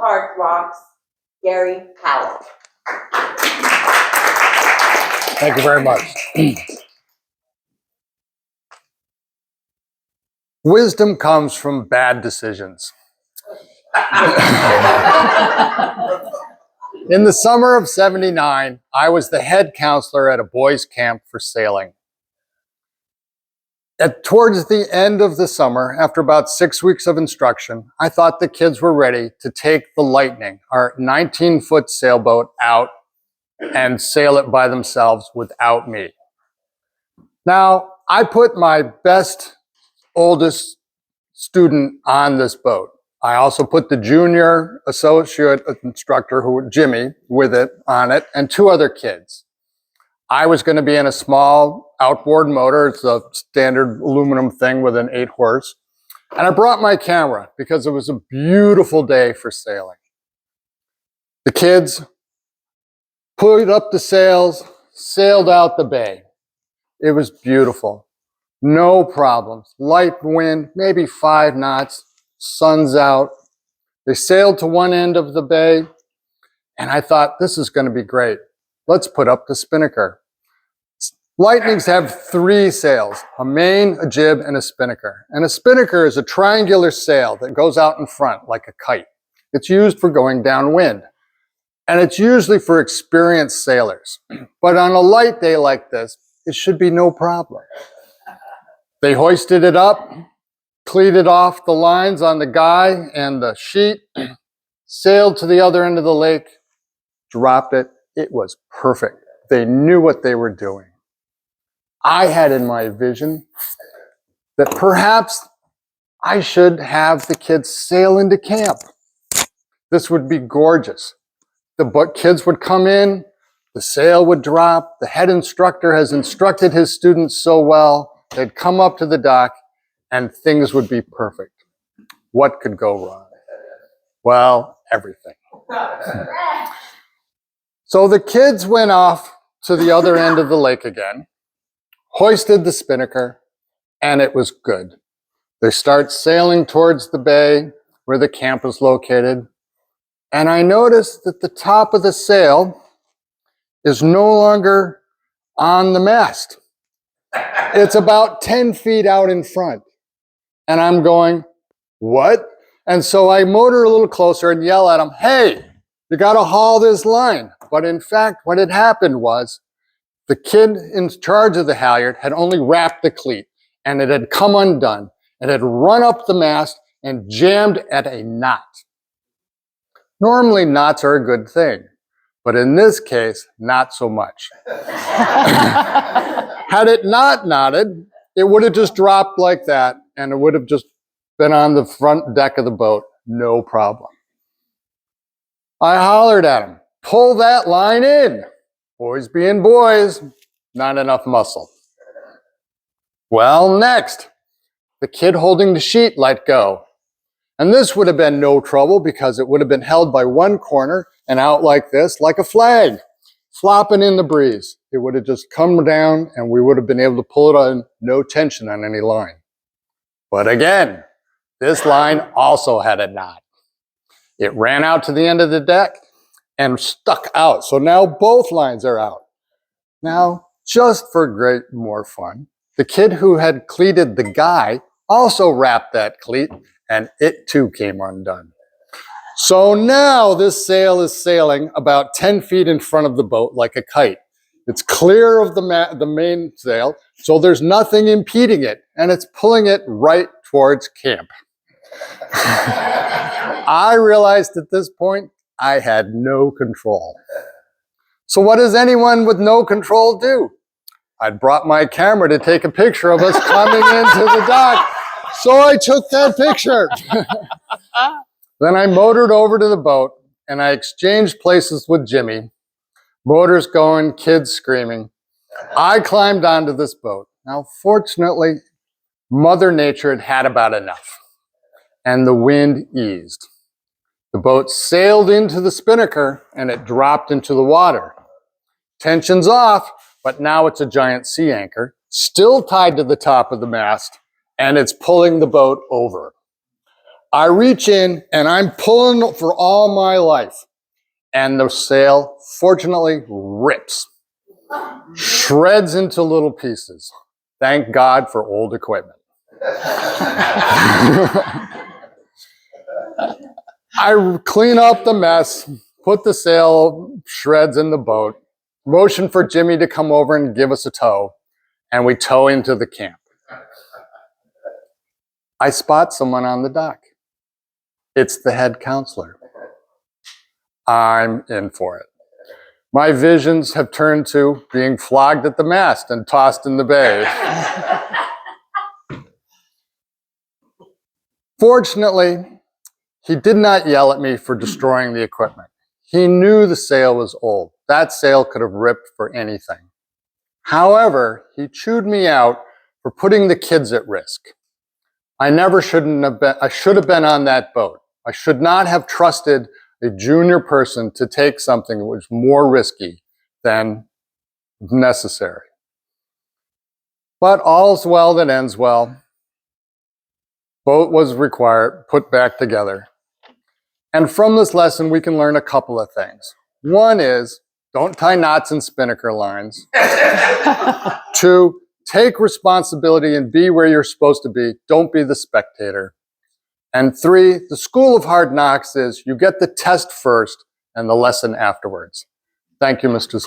Hard Rocks, Gary Powell. Thank you very much. Wisdom comes from bad decisions. In the summer of '79, I was the head counselor at a boys' camp for sailing. Towards the end of the summer, after about 6 weeks of instruction, I thought the kids were ready to take the Lightning, our 19-foot sailboat, out and sail it by themselves without me. Now, I put my best, oldest student on this boat. I also put the junior associate instructor, Jimmy, with it on it, and 2 other kids. I was going to be in a small outboard motor. It's a standard aluminum thing with an 8-horse. And I brought my camera because it was a beautiful day for sailing. The kids put up the sails, sailed out the bay. It was beautiful. No problems. Light wind, maybe 5 knots, sun's out. They sailed to one end of the bay, and I thought, this is going to be great. Let's put up the spinnaker. Lightnings have 3 sails, a main, a jib, and a spinnaker. And a spinnaker is a triangular sail that goes out in front like a kite. It's used for going downwind. And it's usually for experienced sailors. But on a light day like this, it should be no problem. They hoisted it up, cleated off the lines on the guy and the sheet, sailed to the other end of the lake, dropped it. It was perfect. They knew what they were doing. I had in my vision that perhaps I should have the kids sail into camp. This would be gorgeous. The kids would come in, the sail would drop, the head instructor has instructed his students so well, they'd come up to the dock and things would be perfect. What could go wrong? Well, everything. So the kids went off to the other end of the lake again, hoisted the spinnaker, and it was good. They start sailing towards the bay where the camp is located. And I noticed that the top of the sail is no longer on the mast. It's about 10 feet out in front. And I'm going, what? And so I motor a little closer and yell at them, hey, you got to haul this line. But in fact, what had happened was the kid in charge of the halyard had only wrapped the cleat and it had come undone. It had run up the mast and jammed at a knot. Normally, knots are a good thing, but in this case, not so much. Had it not knotted, it would have just dropped like that, and it would have just been on the front deck of the boat, no problem. I hollered at him, pull that line in. Boys being boys, not enough muscle. Well, next, the kid holding the sheet let go. And this would have been no trouble because it would have been held by one corner and out like this, like a flag, flopping in the breeze. It would have just come down and we would have been able to pull it on, no tension on any line. But again, this line also had a knot. It ran out to the end of the deck and stuck out. So now both lines are out. Now, just for great more fun, the kid who had cleated the guy also wrapped that cleat, and it too came undone. So now this sail is sailing about 10 feet in front of the boat like a kite. It's clear of the main sail, so there's nothing impeding it, and it's pulling it right towards camp. I realized at this point I had no control. So what does anyone with no control do? I'd brought my camera to take a picture of us coming into the dock. So I took that picture. Then I motored over to the boat and I exchanged places with Jimmy. Motors going, kids screaming. I climbed onto this boat. Now, fortunately, Mother Nature had had about enough and the wind eased. The boat sailed into the spinnaker and it dropped into the water. Tension's off, but now it's a giant sea anchor, still tied to the top of the mast, and it's pulling the boat over. I reach in and I'm pulling for all my life. And the sail, fortunately, rips. Shreds into little pieces. Thank God for old equipment. I clean up the mess, put the sail shreds in the boat, motion for Jimmy to come over and give us a tow, and we tow into the camp. I spot someone on the dock. It's the head counselor. I'm in for it. My visions have turned to being flogged at the mast and tossed in the bay. Fortunately, he did not yell at me for destroying the equipment. He knew the sail was old. That sail could have ripped for anything. However, he chewed me out for putting the kids at risk. I should have been on that boat. I should not have trusted a junior person to take something that was more risky than necessary. But all's well that ends well. Boat was put back together. And from this lesson, we can learn a couple of things. One is, don't tie knots in spinnaker lines. 2, take responsibility and be where you're supposed to be. Don't be the spectator. And 3, the school of hard knocks is you get the test first and the lesson afterwards. Thank you, Mr. Scott.